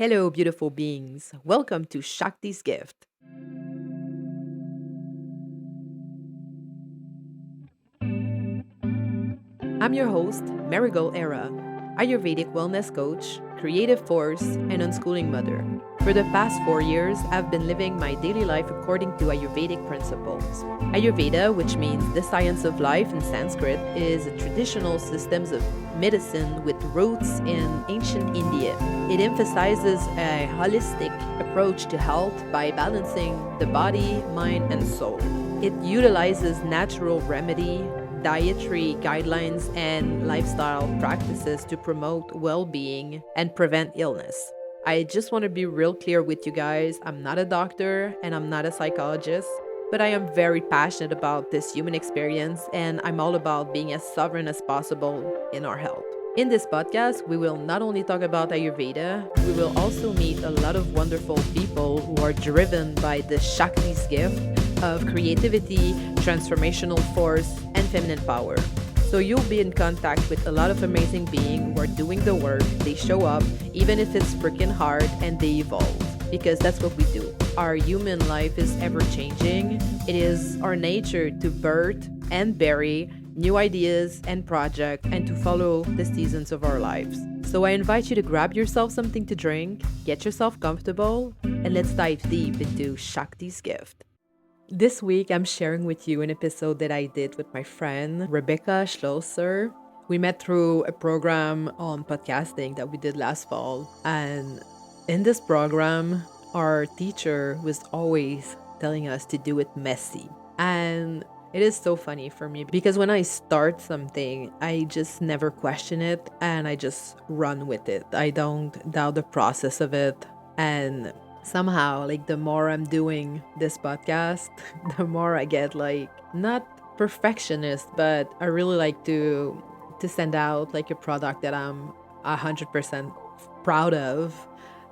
Hello, beautiful beings. Welcome to Shakti's Gift. I'm your host, Marigol Era, Ayurvedic wellness coach, creative force, and unschooling mother. For the past 4 years, I've been living my daily life according to Ayurvedic principles. Ayurveda, which means the science of life in Sanskrit, is a traditional system of medicine with roots in ancient India. It emphasizes a holistic approach to health by balancing the body, mind, and soul. It utilizes natural remedy, dietary guidelines, and lifestyle practices to promote well being and prevent illness. I just want to be real clear with you guys. I'm not a doctor and I'm not a psychologist, but I am very passionate about this human experience and I'm all about being as sovereign as possible in our health. In this podcast, we will not only talk about Ayurveda, we will also meet a lot of wonderful people who are driven by the Shakti's gift of creativity, transformational force, and feminine power. So you'll be in contact with a lot of amazing beings who are doing the work. They show up, even if it's freaking hard, and they evolve. Because that's what we do. Our human life is ever changing. It is our nature to birth and bury new ideas and projects and to follow the seasons of our lives. So I invite you to grab yourself something to drink, get yourself comfortable, and let's dive deep into Shakti's gift. This week, I'm sharing with you an episode that I did with my friend, Rebecca Schlosser. We met through a program on podcasting that we did last fall. And in this program, our teacher was always telling us to do it messy. And it is so funny for me because when I start something, I just never question it and I just run with it. I don't doubt the process of it. And somehow, like, the more I'm doing this podcast, the more I get, like, not perfectionist, but I really like to send out like a product that I'm 100% proud of,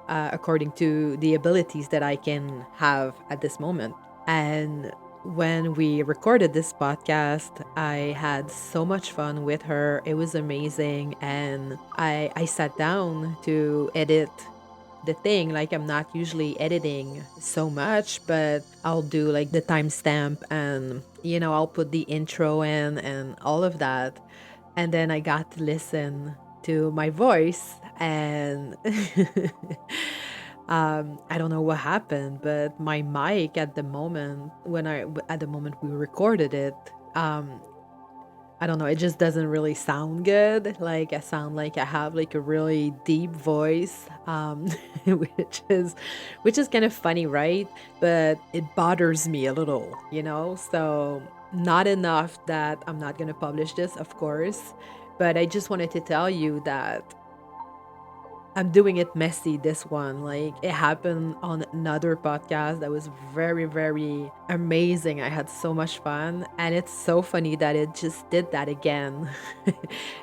according to the abilities that I can have at this moment. And when we recorded this podcast, I had so much fun with her. It was amazing. And I sat down to edit the thing. Like, I'm not usually editing so much, but I'll do like the timestamp and, I'll put the intro in and all of that. And then I got to listen to my voice and I don't know what happened, but my mic at the moment we recorded it, I don't know, it just doesn't really sound good. Like, I sound like I have like a really deep voice, which is kind of funny, right? But it bothers me a little, So not enough that I'm not gonna publish this, of course, but I just wanted to tell you that I'm doing it messy, this one. Like, it happened on another podcast that was very, very amazing. I had so much fun. And it's so funny that it just did that again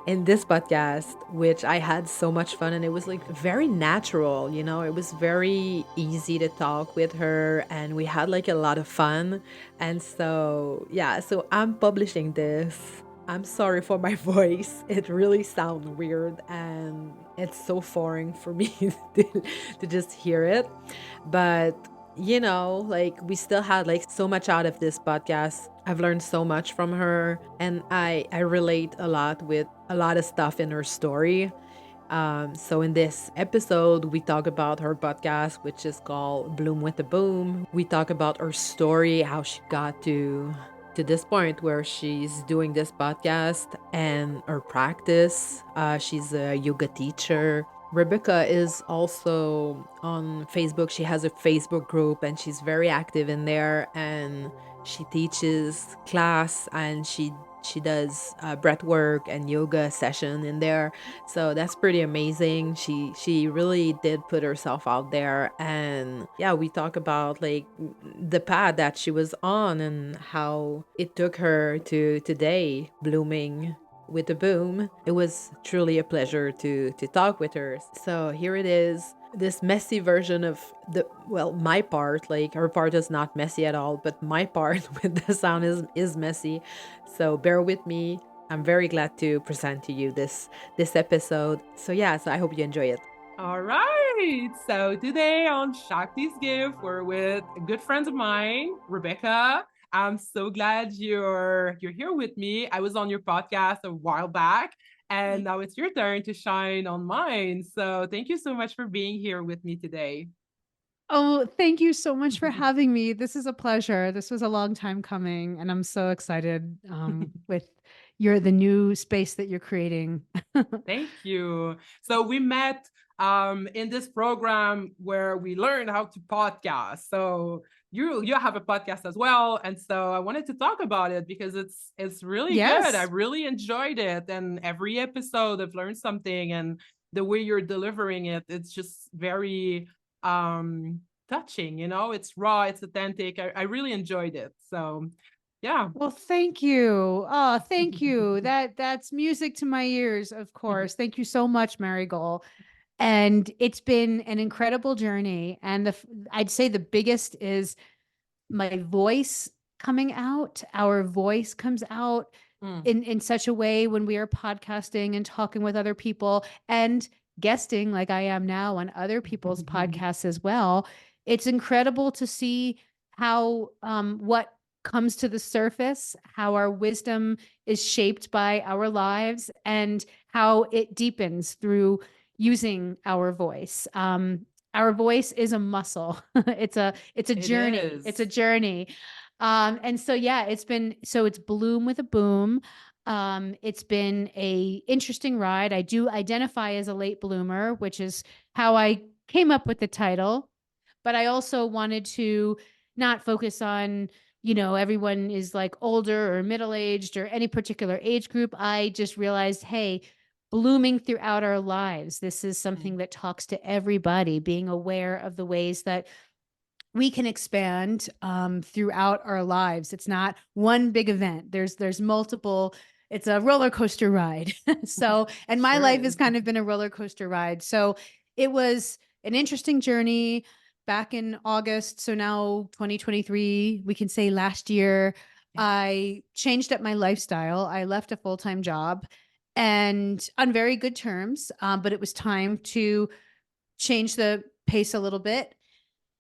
in this podcast, which I had so much fun. And it was like very natural, It was very easy to talk with her. And we had like a lot of fun. And so, yeah, so I'm publishing this. I'm sorry for my voice. It really sounds weird and it's so foreign for me to just hear it. But, like, we still had like so much out of this podcast. I've learned so much from her and I relate a lot with a lot of stuff in her story. So in this episode, we talk about her podcast, which is called Bloom with the Boom. We talk about her story, how she got to this point where she's doing this podcast and her practice. She's a yoga teacher. Rebecca is also on Facebook. She has a Facebook group and she's very active in there, and she teaches class and she does breathwork and yoga session in there. So that's pretty amazing. She really did put herself out there. And yeah, we talk about like the path that she was on and how it took her to today, blooming with the boom. It was truly a pleasure to talk with her. So here it is, this messy version of my part. Like, her part is not messy at all, but my part with the sound is messy. So bear with me. I'm very glad to present to you this episode. So yeah, so I hope you enjoy it. All right. right. So today on Shakti's Gift, we're with good friends of mine, Rebecca. I'm so glad you're here with me. I was on your podcast a while back, and now it's your turn to shine on mine. So thank you so much for being here with me today. Oh, thank you so much for having me. This is a pleasure. This was a long time coming, and I'm so excited with the new space that you're creating. Thank you. So we met in this program where we learned how to podcast. So you have a podcast as well, and so I wanted to talk about it because it's really good. I Yes. really enjoyed it, and every episode I've learned something, and the way you're delivering it, it's just very touching. You know, it's raw, it's authentic. I really enjoyed it. So yeah. Well, thank you. Oh, thank you. That's music to my ears, of course. Thank you so much, Marigol. And it's been an incredible journey. And I'd say the biggest is my voice coming out. Our voice comes out Mm. in such a way when we are podcasting and talking with other people and guesting like I am now on other people's podcasts as well. It's incredible to see how what comes to the surface, how our wisdom is shaped by our lives, and how it deepens through using our voice. Our voice is a muscle. It's a It journey. is. It's a journey. And so yeah, it's bloom with a boom. It's been a interesting ride. I do identify as a late bloomer, which is how I came up with the title. But I also wanted to not focus on, everyone is like older or middle aged or any particular age group. I just realized, hey, blooming throughout our lives. This is something Mm. that talks to everybody, being aware of the ways that we can expand throughout our lives. It's not one big event. There's multiple. It's a roller coaster ride. So, and my Sure life has is. kind of been a roller coaster ride. So, it was an interesting journey back in August. So now 2023, we can say last year, Yeah. I changed up my lifestyle. I left a full-time job and on very good terms, but it was time to change the pace a little bit,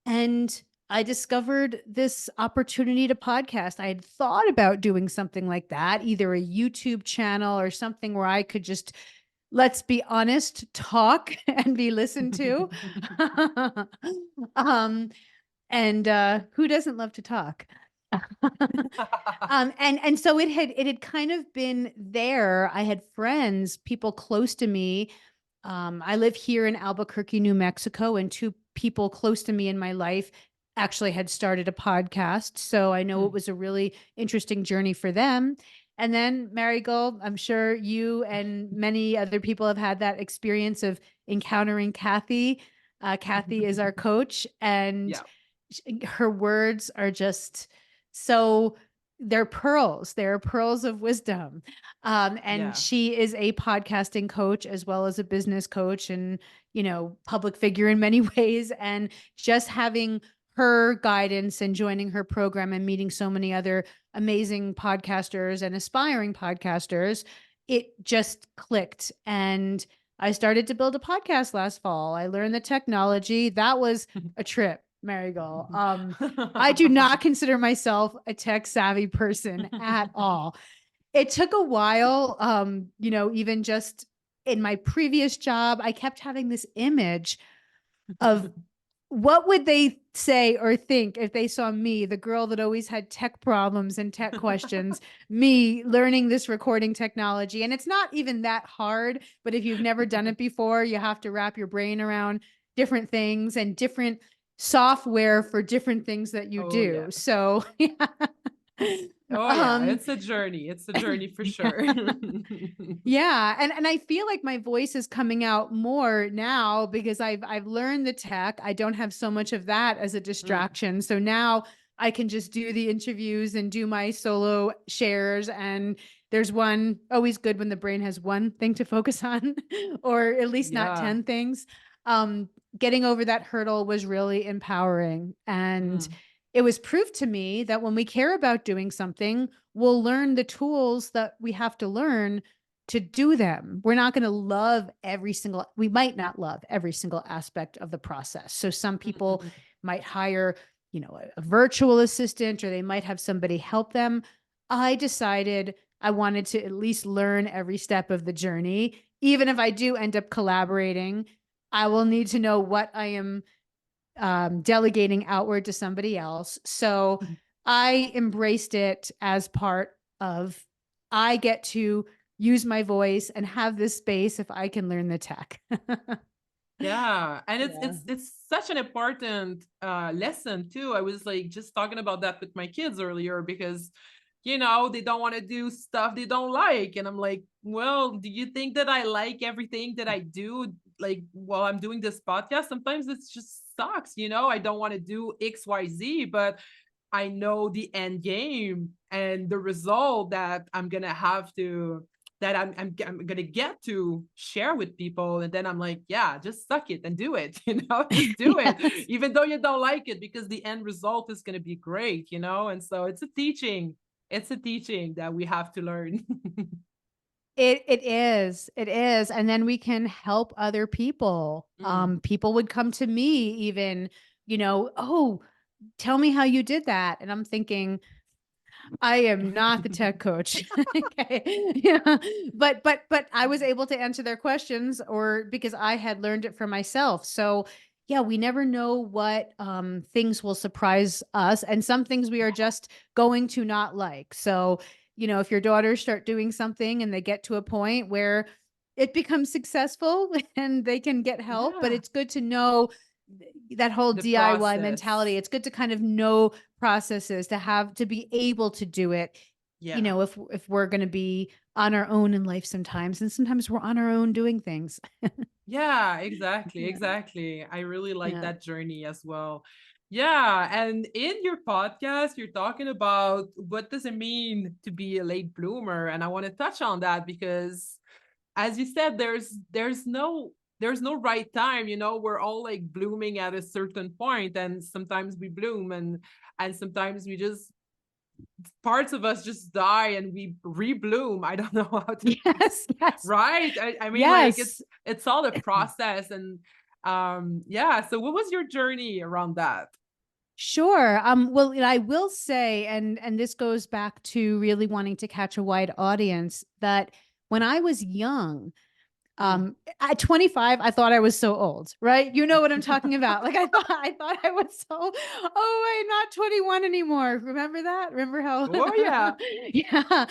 and I discovered this opportunity to podcast. I had thought about doing something like that, either a YouTube channel or something where I could just, let's be honest, talk and be listened to. um, and who doesn't love to talk? And so it had kind of been there. I had friends, people close to me. I live here in Albuquerque, New Mexico, and two people close to me in my life actually had started a podcast. So I know it Mm. was a really interesting journey for them. And then Marigold, I'm sure you and many other people have had that experience of encountering Kathy. Kathy is our coach, and Yeah. her words are just so, they're pearls. They're pearls of wisdom. And Yeah. she is a podcasting coach as well as a business coach and, public figure in many ways. And just having her guidance and joining her program and meeting so many other amazing podcasters and aspiring podcasters, it just clicked. And I started to build a podcast last fall. I learned the technology. That was a trip, Marigold. I do not consider myself a tech savvy person at all. It took a while, even just in my previous job, I kept having this image of what would they say or think if they saw me, the girl that always had tech problems and tech questions, me learning this recording technology. And it's not even that hard, but if you've never done it before, you have to wrap your brain around different things and different software for different things that you Oh yeah. do. So, yeah. Oh yeah. um, It's a journey. It's a journey for sure. yeah. Yeah, and I feel like my voice is coming out more now because I've learned the tech. I don't have so much of that as a Mm. distraction. So now I can just do the interviews and do my solo shares, and there's one always good when the brain has one thing to focus on or at least not Yeah. 10 things. Um Getting over that hurdle was really empowering, and Mm. it was proof to me that when we care about doing something, we'll learn the tools that we have to learn to do them. We're not going to love we might not love every single aspect of the process. So some people might hire, a virtual assistant, or they might have somebody help them. I decided I wanted to at least learn every step of the journey. Even if I do end up collaborating, I will need to know what I am delegating outward to somebody else. So I embraced it as part of, I get to use my voice and have this space if I can learn the tech. Yeah, and it's such an important lesson too. I was like just talking about that with my kids earlier because they don't want to do stuff they don't like, and I'm like, well, do you think that I like everything that I do? Like while I'm doing this podcast, sometimes it's just sucks, I don't want to do XYZ, but I know the end game and the result that I'm gonna have to that I'm gonna get to share with people, and then I'm like, yeah, just suck it and do it, just do it, Yes. even though you don't like it, because the end result is gonna be great, and so it's a teaching. It's a teaching that we have to learn. It is. It is. And then we can help other people. Mm. People would come to me even, oh, tell me how you did that. And I'm thinking, I am not the tech coach. Okay. Yeah. But I was able to answer their questions, or because I had learned it for myself. So yeah, we never know what things will surprise us. And some things we are just going to not like. So, if your daughters start doing something and they get to a point where it becomes successful and they can get help, but Yeah, it's good to know that whole the DIY mentality. process. It's good to kind of know processes, to be able to do it, Yeah. if we're going to be on our own in life sometimes, and sometimes we're on our own doing things. Yeah, exactly, Yeah. exactly. I really like Yeah. that journey as well. Yeah, and in your podcast, you're talking about what does it mean to be a late bloomer, and I want to touch on that because, as you said, there's no right time. We're all like blooming at a certain point, and sometimes we bloom, and sometimes we just parts of us just die and we rebloom. I don't know how to Yes. Yes. right. I mean, like Yes. it's all a process, and yeah. So what was your journey around that? Sure. Well, I will say, and this goes back to really wanting to catch a wide audience, that when I was young, Mm. at 25, I thought I was so old, right? You know what I'm talking about. Like I thought I was so, oh, wait, not 21 anymore. Remember that? Remember how, Oh yeah. yeah.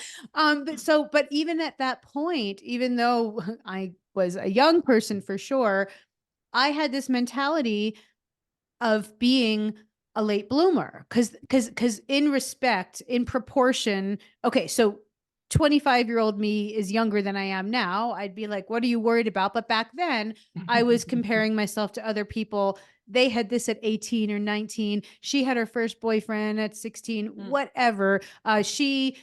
But even at that point, even though I was a young person for sure, I had this mentality of being a late bloomer, because in proportion, okay, so 25-year-old me is younger than I am now. I'd be like, what are you worried about? But back then I was comparing myself to other people. They had this at 18 or 19. She had her first boyfriend at 16, Mm. whatever. She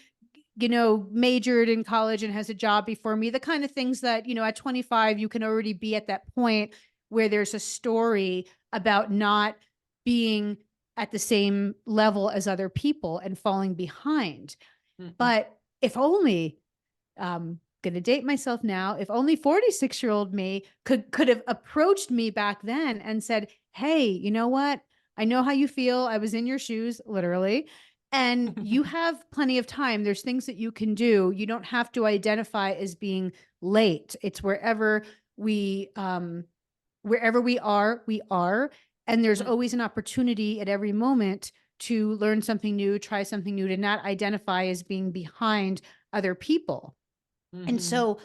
majored in college and has a job before me. The kind of things that, at 25, you can already be at that point where there's a story about not being at the same level as other people and falling behind. Mhm. But if only, going to date myself now, if only 46-year-old me could have approached me back then and said, hey, you know what? I know how you feel. I was in your shoes, literally. And you have plenty of time. There's things that you can do. You don't have to identify as being late. It's wherever we are, we are. And there's Mm. always an opportunity at every moment to learn something new, try something new, to not identify as being behind other people. And Mhm. so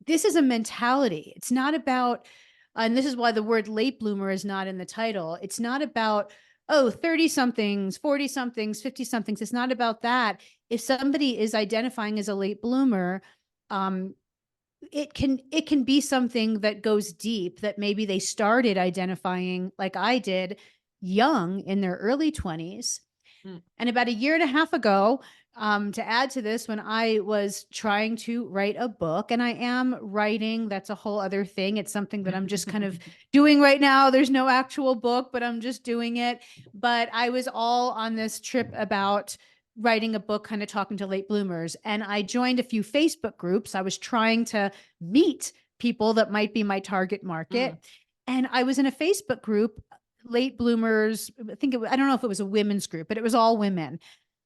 this is a mentality. It's not about, and this is why the word late bloomer is not in the title. It's not about, oh, 30 somethings, 40 somethings, 50 somethings. It's not about that. If somebody is identifying as a late bloomer, um, it can be something that goes deep, that maybe they started identifying like I did young in their early 20s. Mm. And about a year and a half ago, to add to this, when I was trying to write a book, and I am writing, that's a whole other thing. It's something that I'm just kind of doing right now. There's no actual book, but I'm just doing it. But I was all on this trip about writing a book, kind of talking to late bloomers. And I joined a few Facebook groups. I was trying to meet people that might be my target market. Mm. And I was in a Facebook group, late bloomers. I don't know if it was a women's group, but it was all women.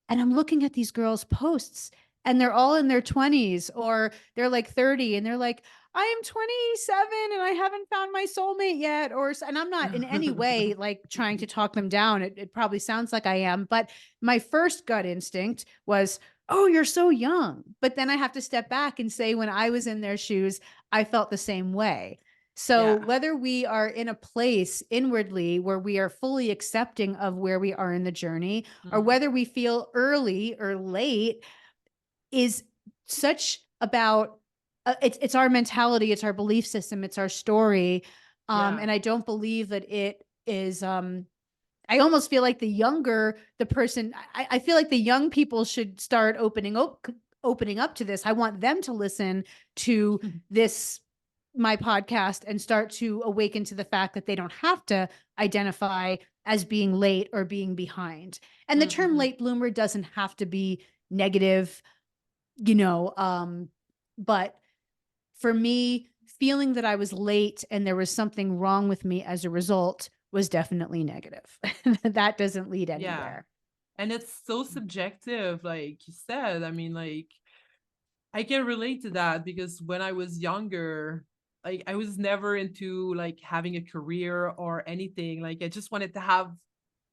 And I'm looking at these girls' posts and they're all in their 20s or they're like 30 and they're like, I am 27 and I haven't found my soulmate yet. And I'm not in any way like trying to talk them down. It probably sounds like I am, but my first gut instinct was, oh, you're so young. But then I have to step back and say, when I was in their shoes, I felt the same way. So Yeah. whether we are in a place inwardly where we are fully accepting of where we are in the journey, or Mm. whether we feel early or late, is such about it's our mentality, it's our belief system, it's our story. Yeah. And I don't believe that it is I almost feel like the person, I feel like the young people should start opening up to this. I want them to listen to this, my podcast, and start to awaken to the fact that they don't have to identify as being late or being behind. And the term Mhm. late bloomer doesn't have to be negative, but for me, feeling that I was late and there was something wrong with me as a result was definitely negative. That doesn't lead Yeah. anywhere. And it's so subjective, like you said. I mean, like, I can relate to that because when I was younger, like, I was never into like having a career or anything. Like, I just wanted to have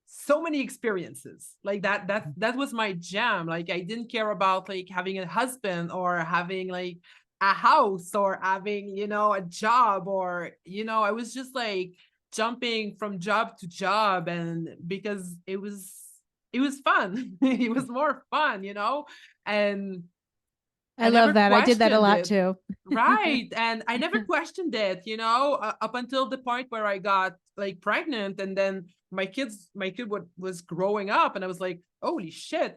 so many experiences. Like that was my jam. Like, I didn't care about like having a husband or having like a house or having, a job, or, I was just like jumping from job to job, and because it was fun. It was more fun, and I I love never that. I did that a questioned lot it. too. Right. And I never questioned it, up until the point where I got like pregnant, and then my kid was growing up, and I was like, holy shit,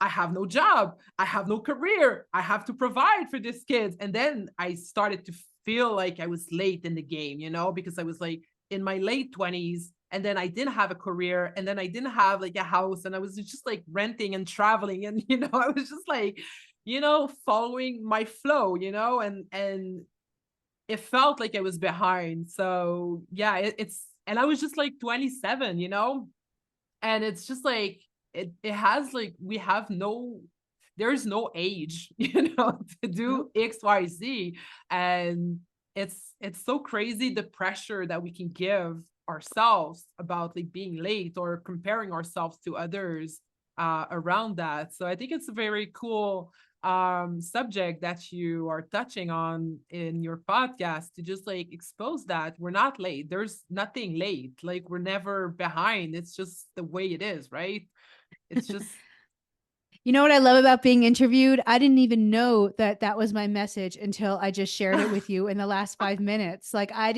I have no job. I have no career. I have to provide for this kid. And then I started to feel like I was late in the game, because I was like in my late 20s, and then I didn't have a career, and then I didn't have like a house, and I was just like renting and traveling, and I was just like, following my flow, and it felt like I was behind. So yeah, and I was just like 27, and it's just like it has like there's no age, to do Nope. XYZ. And it's so crazy the pressure that we can give ourselves about like being late or comparing ourselves to others around that. So I think it's a very cool subject that you are touching on in your podcast, to just like expose that we're not late. There's nothing late. Like, we're never behind. It's just the way it is, right? It's just You know what I love about being interviewed? I didn't even know that that was my message until I just shared it with you in the last 5 minutes. Like, I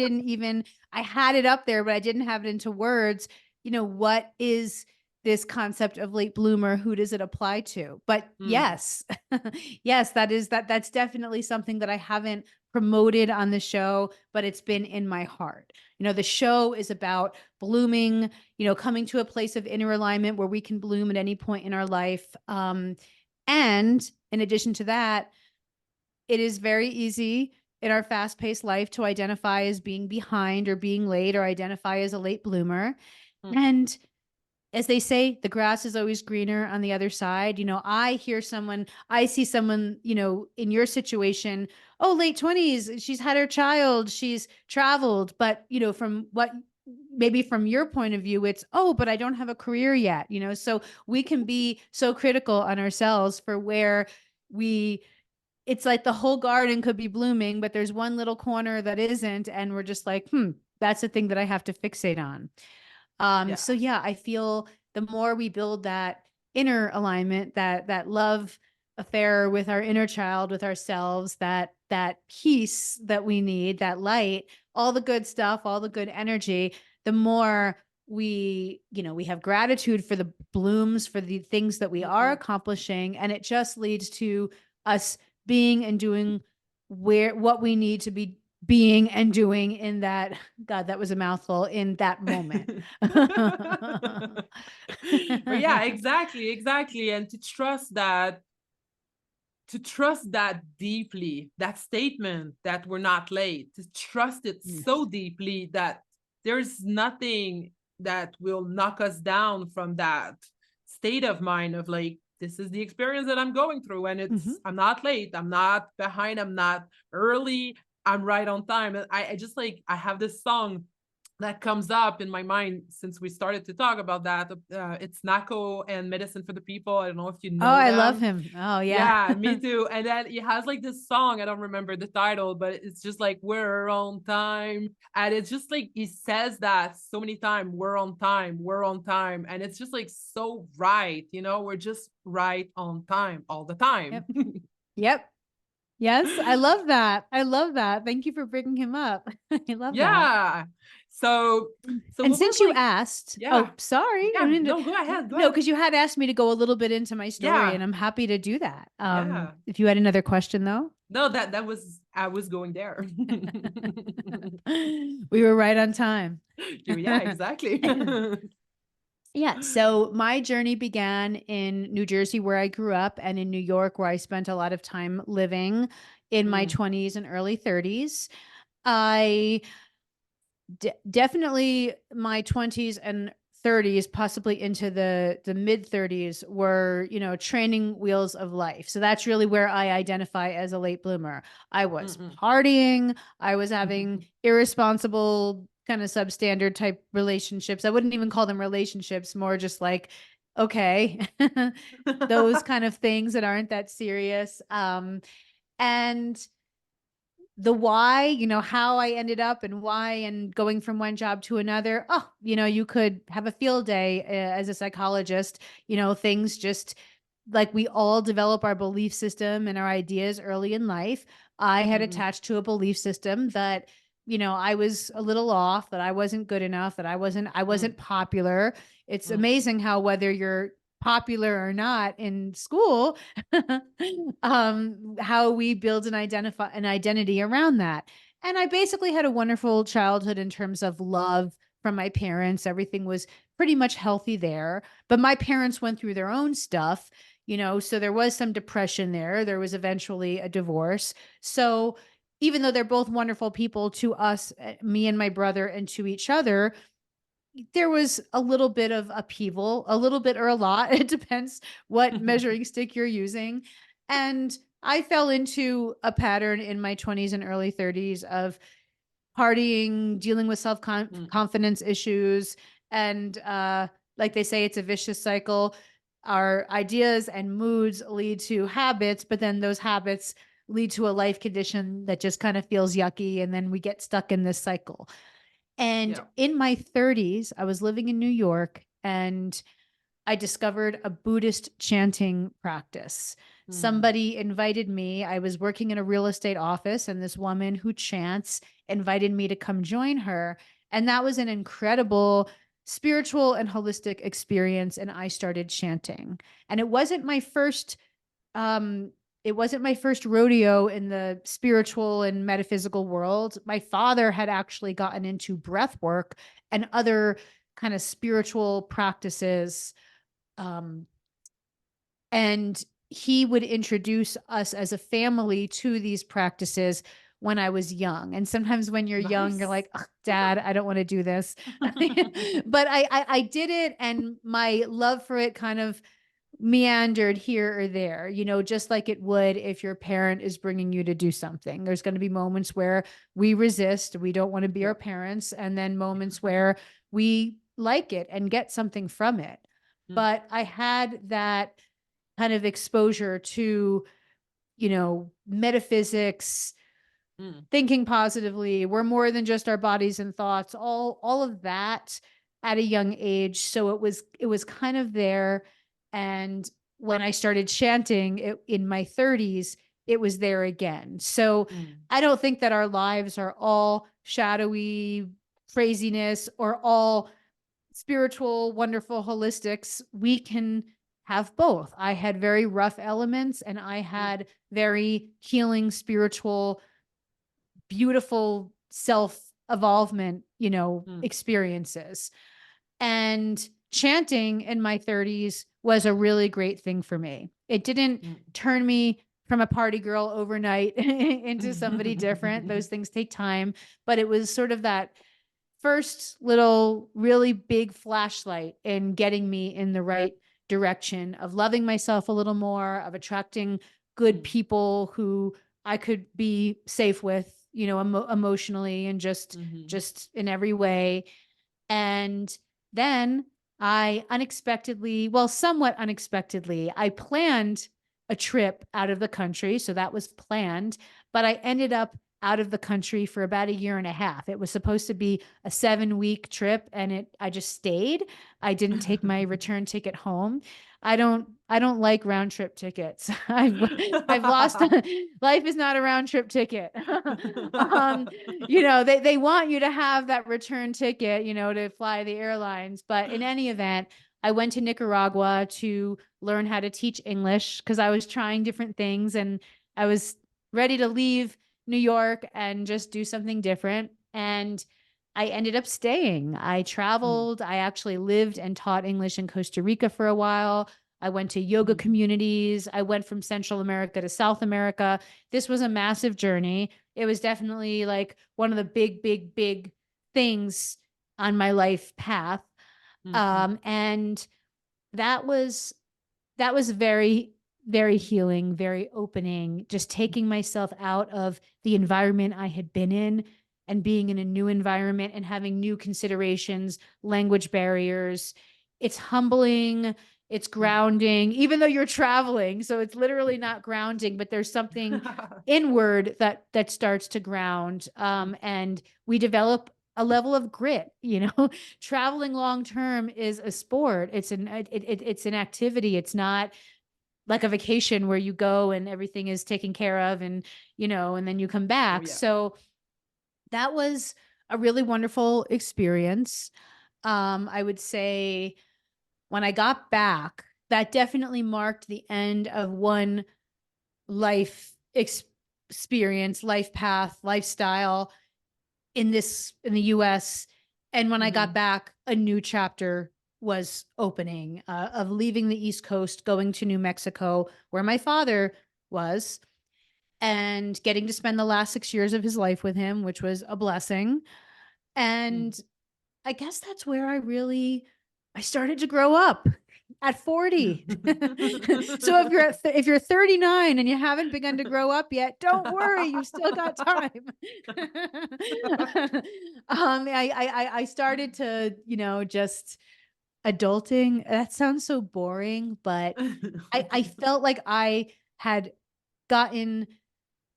had it up there, but I didn't have it into words. What is this concept of late bloomer? Who does it apply to? But mm, yes, yes, that's definitely something that I haven't promoted on the show, but it's been in my heart. The show is about blooming, coming to a place of inner alignment where we can bloom at any point in our life. And in addition to that, it is very easy in our fast paced life to identify as being behind or being late, or identify as a late bloomer. mm, And as they say, the grass is always greener on the other side. I see someone, in your situation, oh, late 20s, she's had her child, she's traveled. But, maybe from your point of view, it's, oh, but I don't have a career yet, so we can be so critical on ourselves for where we, it's like the whole garden could be blooming, but there's one little corner that isn't. And we're just like, that's the thing that I have to fixate on. yeah. So yeah, I feel the more we build that inner alignment, that love affair with our inner child, with ourselves, that peace that we need, that light, all the good stuff, all the good energy, the more we have gratitude for the blooms, for the things that we are Mm-mm. accomplishing. And it just leads to us being and doing what we need to be being and doing in that, God, that was a mouthful, in that moment. But yeah, exactly. And to trust that deeply, that statement that we're not late, to trust it so deeply that there's nothing that will knock us down from that state of mind of like, this is the experience that I'm going through. And it's, I'm not late, I'm not behind, I'm not early, I'm right on time. And I just like, I have this song that comes up in my mind since we started to talk about that. It's Nahko and Medicine for the People. I don't know if you Oh, know I love them. him. Oh, yeah. Yeah, me too. And then he has like this song, I don't remember the title, but it's just like, we're on time. And it's just like, he says that so many times, we're on time, we're on time. And it's just like so right, you know, we're just right on time all the time. Yep. Yep. Yes, I love that. I love that. Thank you for bringing him up. I love that. Yeah. So, And what since was you like, asked, yeah, oh, sorry. I yeah, mean, no, go ahead, go no, ahead. because you had asked me to go a little bit into my story, Yeah, and I'm happy to do that. yeah. If you had another question, though. No, that was, I was going there. We were right on time. Yeah, exactly. Yeah. So my journey began in New Jersey, where I grew up, and in New York, where I spent a lot of time living in my 20s and early 30s. I definitely my 20s and 30s, possibly into the mid 30s, were, you know, training wheels of life. So that's really where I identify as a late bloomer. I was partying, I was having irresponsible kind of substandard type relationships. I wouldn't even call them relationships, more just like, okay, those kind of things that aren't that serious. And the why, you know, how I ended up and why, and going from one job to another. Oh, you know, you could have a field day as a psychologist. You know, things just, like, we all develop our belief system and our ideas early in life. I had attached to a belief system that, you know, I was a little off, that I wasn't good enough, that I wasn't popular. It's amazing how, whether you're popular or not in school, how we build an identity around that. And I basically had a wonderful childhood in terms of love from my parents. Everything was pretty much healthy there, but my parents went through their own stuff, you know, so there was some depression there. There was eventually a divorce. So even though they're both wonderful people to us, me and my brother, and to each other, there was a little bit of upheaval, a little bit or a lot. It depends what measuring stick you're using. And I fell into a pattern in my 20s and early 30s of partying, dealing with self-confidence issues. And like they say, it's a vicious cycle. Our ideas and moods lead to habits, but then those habits lead to a life condition that just kind of feels yucky. And then we get stuck in this cycle. And in my 30s, I was living in New York, and I discovered a Buddhist chanting practice. Somebody invited me. I was working in a real estate office, and this woman who chants invited me to come join her. And that was an incredible spiritual and holistic experience. And I started chanting. And um, it wasn't my first rodeo in the spiritual and metaphysical world. My father had actually gotten into breath work and other kind of spiritual practices. Um, and he would introduce us as a family to these practices when I was young. And sometimes when you're young, you're like, Dad, I don't want to do this. But I did it, and my love for it kind of meandered here or there, you know, just like it would if your parent is bringing you to do something. There's going to be moments where we resist, we don't want to be our parents, and then moments where we like it and get something from it. But I had that kind of exposure to, you know, metaphysics, thinking positively. We're more than just our bodies and thoughts, all of that at a young age. So it was kind of there. And when I started chanting in my 30s, it was there again. So I don't think that our lives are all shadowy craziness or all spiritual, wonderful holistics. We can have both. I had very rough elements, and I had very healing spiritual beautiful self-evolvement, experiences. And chanting in my 30s was a really great thing for me. It didn't turn me from a party girl overnight into somebody different. Those things take time, but it was sort of that first little really big flashlight in getting me in the right direction of loving myself a little more, of attracting good people who I could be safe with, emotionally and just in every way. And then I somewhat unexpectedly, I planned a trip out of the country. So that was planned, but I ended up out of the country for about a year and a half. It was supposed to be a 7-week trip and I just stayed. I didn't take my return ticket home. I don't like round trip tickets. I've lost, life is not a round trip ticket. They want you to have that return ticket, to fly the airlines. But in any event, I went to Nicaragua to learn how to teach English because I was trying different things and I was ready to leave New York and just do something different. And I ended up staying. I traveled. I actually lived and taught English in Costa Rica for a while. I went to yoga communities. I went from Central America to South America. This was a massive journey. It was definitely like one of the big, big, big things on my life path. And that was very, very healing, very opening, just taking myself out of the environment I had been in and being in a new environment and having new considerations, language barriers. It's humbling, it's grounding, even though you're traveling. So it's literally not grounding, but there's something inward that starts to ground. And we develop a level of grit, traveling long term is a sport. It's an activity. It's not like a vacation where you go and everything is taken care of and then you come back. Oh, yeah. So that was a really wonderful experience. I would say when I got back, that definitely marked the end of one life experience, life path, lifestyle in the US. And when I got back, a new chapter was opening of leaving the East Coast, going to New Mexico, where my father was, and getting to spend the last 6 years of his life with him, which was a blessing. And I guess that's where I started to grow up at 40. So if you're 39 and you haven't begun to grow up yet, don't worry, you've still got time. I started to, just adulting. That sounds so boring, but I felt like I had gotten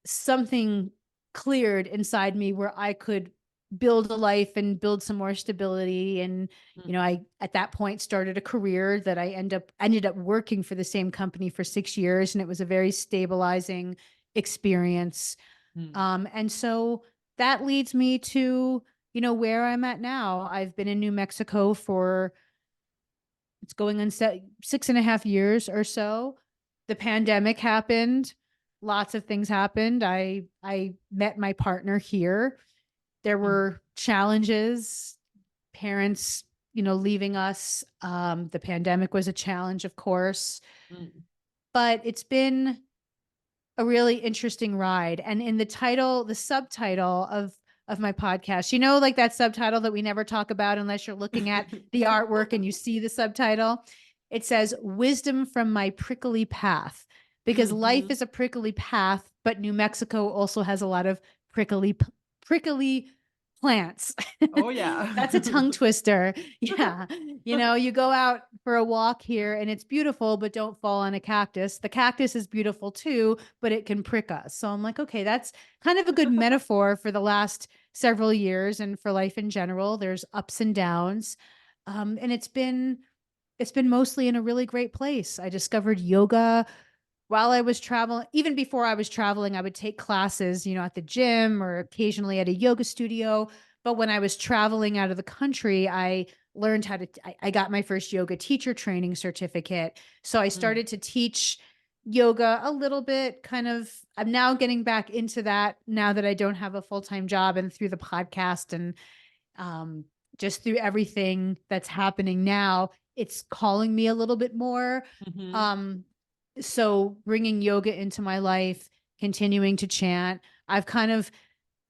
something cleared inside me where I could build a life and build some more stability. And, I, at that point, started a career that I ended up working for the same company for 6 years. And it was a very stabilizing experience. And so that leads me to, where I'm at now. I've been in New Mexico for, it's going on 6.5 years or so. The pandemic happened. Lots of things happened. I met my partner here. There were challenges, parents, leaving us. The pandemic was a challenge, of course, but it's been a really interesting ride. And in the subtitle of my podcast, like that subtitle that we never talk about unless you're looking at the artwork and you see the subtitle, it says wisdom from my prickly path, because life is a prickly path, but New Mexico also has a lot of prickly plants. Oh, yeah. That's a tongue twister. Yeah. You go out for a walk here and it's beautiful, but don't fall on a cactus. The cactus is beautiful too, but it can prick us. So I'm like, okay, that's kind of a good metaphor for the last several years and for life in general. There's ups and downs. And it's been mostly in a really great place. I discovered yoga while I was traveling. Even before I was traveling, I would take classes, at the gym or occasionally at a yoga studio. But when I was traveling out of the country, I learned I got my first yoga teacher training certificate. So I started to teach yoga a little bit, kind of. I'm now getting back into that now that I don't have a full-time job, and through the podcast and just through everything that's happening now, it's calling me a little bit more. Mm-hmm. So bringing yoga into my life, continuing to chant, I've kind of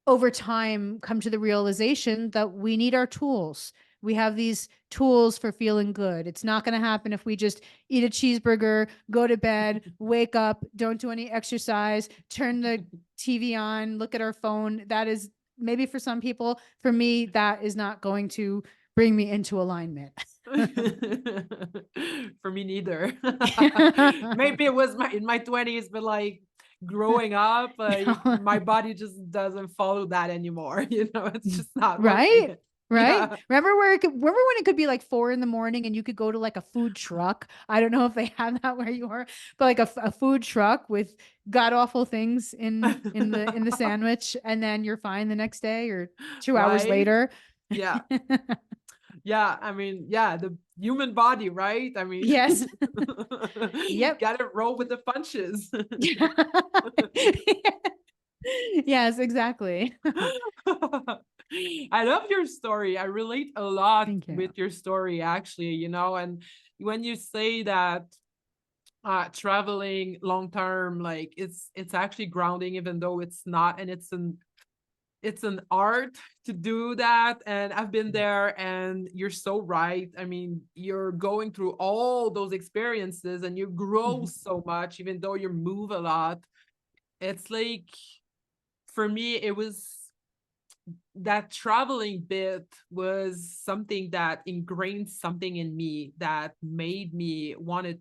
over time come to the realization that we need our tools. We have these tools for feeling good. It's not going to happen if we just eat a cheeseburger, go to bed, wake up, don't do any exercise, turn the TV on, look at our phone. That is maybe for some people. For me, that is not going to bring me into alignment. For me neither. Maybe it was in my 20s, but like growing up, my body just doesn't follow that anymore. It's just not Right? working. Right? Yeah. Remember when it could be like 4 a.m. and you could go to like a food truck? I don't know if they have that where you are, but like a food truck with god awful things in the sandwich, and then you're fine the next day or 2 hours Right? later. Yeah. Yeah, I mean, yeah, the human body, right? I mean, Yes. Yep. gotta roll with the punches. Yes, exactly. I love your story. I relate a lot Thank you. with your story, actually, and when you say that traveling long term, like it's actually grounding, even though it's not, and it's an art to do that. And I've been there, and you're so right. I mean, you're going through all those experiences and you grow so much, even though you move a lot. It's like, for me, it was that traveling bit was something that ingrained something in me that made me want to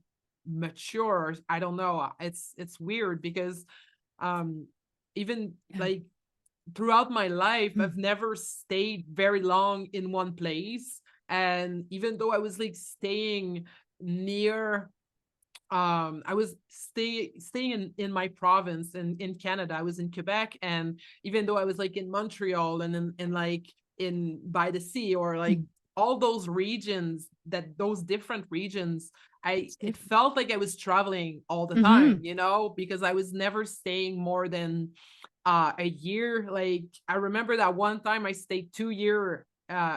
mature. I don't know. It's weird because even Yeah. like throughout my life, I've never stayed very long in one place. And even though I was like staying near, I was staying in my province in Canada. I was in Quebec, and even though I was like in Montreal and in like in by the sea, or like all those regions, those different regions, it felt like I was traveling all the time, because I was never staying more than a year. Like, I remember that one time I stayed 2 year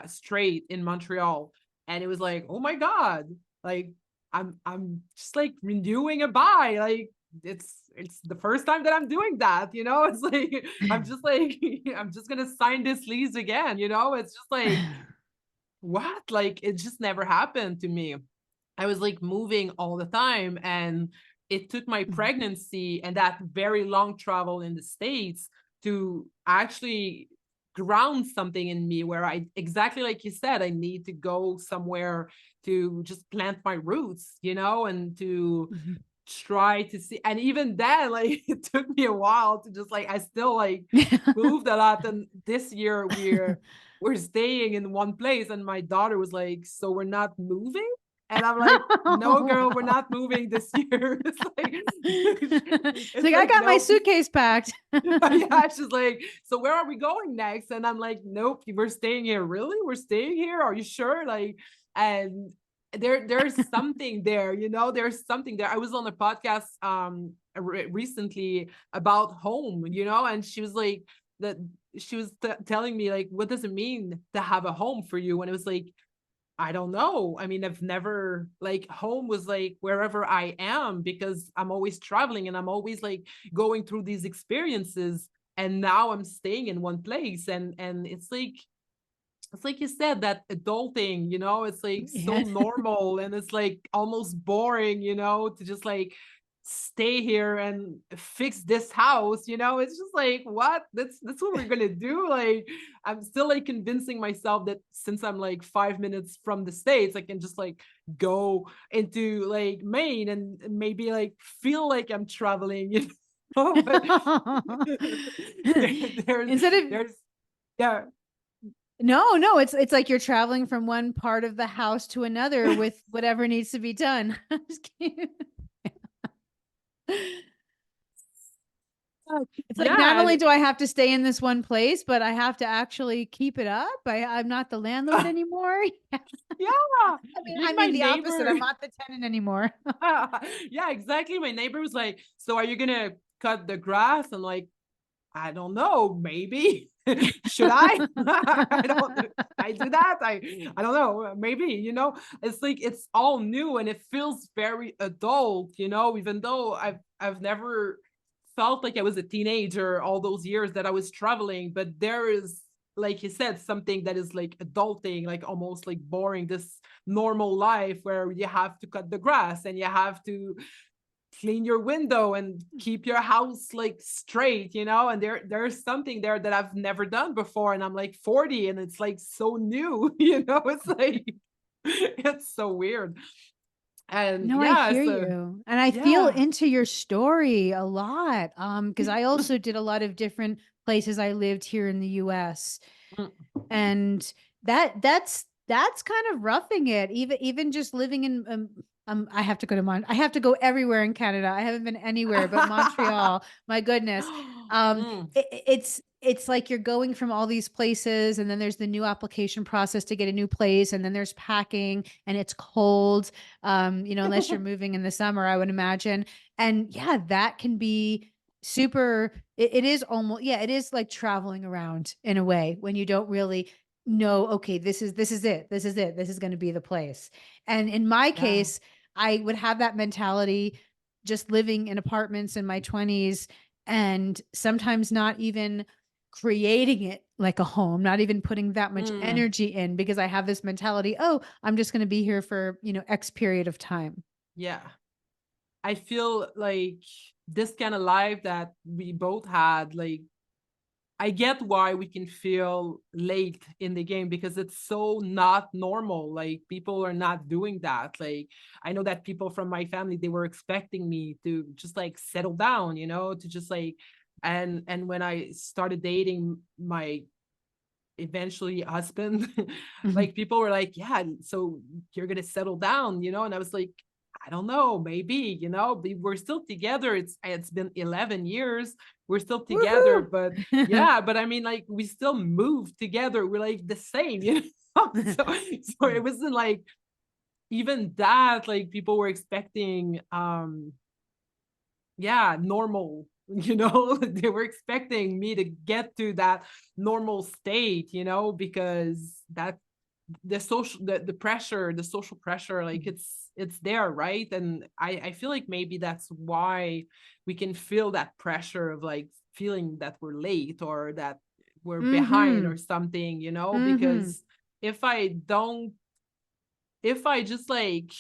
straight in Montreal, and it was like, oh my God, like I'm just like renewing a buy. Like, it's the first time that I'm doing that. It's like I'm just like I'm just gonna sign this lease again. It's just like, what? Like, it just never happened to me. I was like moving all the time, and it took my pregnancy and that very long travel in the States to actually ground something in me, where I, exactly like you said, I need to go somewhere to just plant my roots, and to try to see. And even then, like, it took me a while to just like, I still like moved a lot. And this year we're staying in one place, and my daughter was like, so we're not moving? And I'm like, no, girl, we're not moving this year. It's like, It's it's like, I like, got my nope. suitcase packed. Yeah, she's like, so where are we going next? And I'm like, nope, we're staying here. Really? We're staying here? Are you sure? Like, and there's something there, there's something there. I was on a podcast recently about home, and she was like, that she was telling me, like, what does it mean to have a home for you? And it was like, I don't know. I mean, I've never, like, home was like wherever I am, because I'm always traveling and I'm always like going through these experiences. And now I'm staying in one place, and it's like you said, that adulting, it's like so Yeah. normal, and it's like almost boring, to just like stay here and fix this house. It's just like, what? That's what we're gonna do. Like, I'm still like convincing myself that since I'm like 5 minutes from the States, I can just like go into like Maine and maybe like feel like I'm traveling, but there's Instead of there's yeah. no, it's like you're traveling from one part of the house to another with whatever needs to be done. I'm just kidding. It's like, not Yeah. only do I have to stay in this one place, but I have to actually keep it up. I'm not the landlord anymore. Yeah. I mean, Like I my mean the opposite. neighbor. I'm not the tenant anymore. Yeah, exactly. My neighbor was like, "So are you gonna cut the grass?" I'm like, "I don't know, maybe." Should I? I don't. I do that. I don't know. Maybe, it's like it's all new and it feels very adult, even though I've never felt like I was a teenager all those years that I was traveling, but there is, like you said, something that is like adulting, like almost like boring, this normal life where you have to cut the grass and you have to clean your window and keep your house like straight, and there's something there that I've never done before, and I'm like 40 and it's like so new. It's like it's so weird. And No, I yeah, hear so you. And I feel yeah. into your story a lot. Because I also did a lot of different places I lived here in the US. And that's kind of roughing it. Even just living in I have to go to I have to go everywhere in Canada. I haven't been anywhere but Montreal. My goodness. Mm, It's like you're going from all these places, and then there's the new application process to get a new place, and then there's packing, and it's cold. Unless you're moving in the summer, I would imagine. And yeah, that can be super. It is almost, yeah, it is like traveling around in a way when you don't really know, okay, this is it, this is going to be the place. And in my yeah. case, I would have that mentality just living in apartments in my 20s, and sometimes not even creating it like a home, not even putting that much Mm, energy in, because I have this mentality, oh, I'm just going to be here for, X period of time. yeah. I feel like this kind of life that we both had, like, I get why we can feel late in the game because it's so not normal. Like people are not doing that. Like I know that people from my family, they were expecting me to just like settle down, to just like, and when I started dating my eventually husband, Mhm. like people were like, yeah, so you're gonna settle down, and I was like, I don't know, maybe, we're still together. It's been 11 years, we're still together, Woohoo! but yeah, but I mean, like we still move together, we're like the same, so it wasn't like even that, like people were expecting yeah, normal, they were expecting me to get to that normal state, because that the pressure, the social pressure, like it's there, right? And I feel like maybe that's why we can feel that pressure of like feeling that we're late or that we're behind Mm-hmm. or something, Mm-hmm. because if I don't, if I just like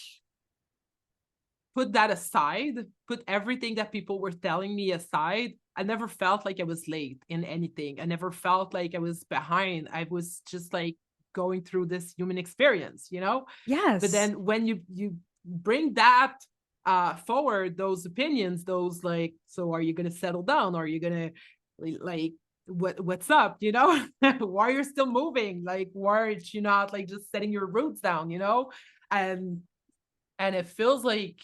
put that aside, put everything that people were telling me aside, I never felt like I was late in anything. I never felt like I was behind. I was just like going through this human experience, But Yes. then when you bring that forward, those opinions, those like, so are you gonna settle down? Are you gonna like what's up? Why are you still moving? Like why are you not like just setting your roots down, And it feels like,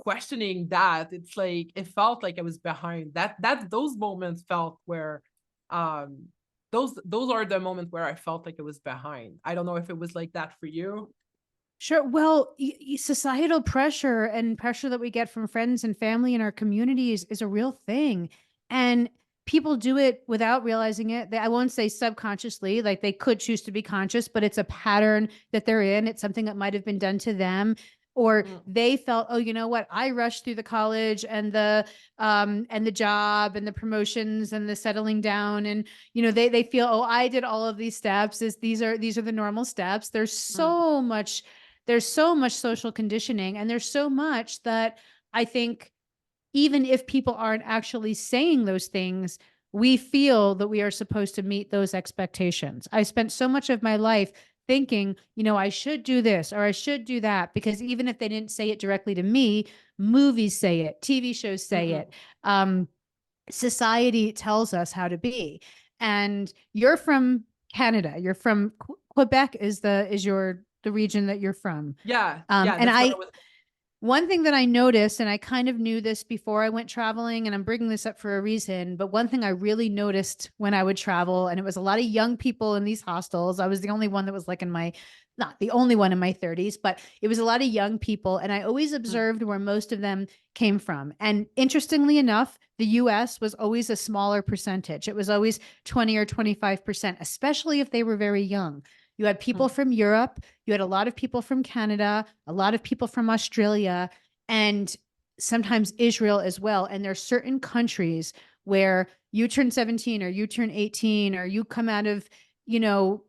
questioning that, it's like it felt like I was behind. That those moments felt where um those are the moments where I felt like it was behind. I don't know if it was like that for you. Sure. Well, societal pressure and pressure that we get from friends and family in our communities is a real thing. And people do it without realizing it. I won't say subconsciously, like they could choose to be conscious, but it's a pattern that they're in. It's something that might have been done to them. Or Mm, they felt, oh, you know what? I rushed through the college and the job and the promotions and the settling down. And they feel, oh, I did all of these steps. These are the normal steps. mm, There's so much social conditioning, and there's so much that I think, even if people aren't actually saying those things, we feel that we are supposed to meet those expectations. I spent so much of my life thinking, I should do this or I should do that, because even if they didn't say it directly to me, movies say it, TV shows say mm, it. Um, Society tells us how to be. And you're from Canada. You're from Quebec is the region that you're from. yeah, Um, yeah, and that's where I I was. One thing that I noticed, and I kind of knew this before I went traveling, and I'm bringing this up for a reason, but one thing I really noticed when I would travel, and it was a lot of young people in these hostels. I was the only one that was like in my, not the only one in my 30s, but it was a lot of young people. And I always observed where most of them came from. And interestingly enough, the US was always a smaller percentage. It was always 20 or 25%, especially if they were very young. You had people from Europe, you had a lot of people from Canada, a lot of people from Australia, and sometimes Israel as well. And there's certain countries where you turn 17 or you turn 18 or you come out of, you know,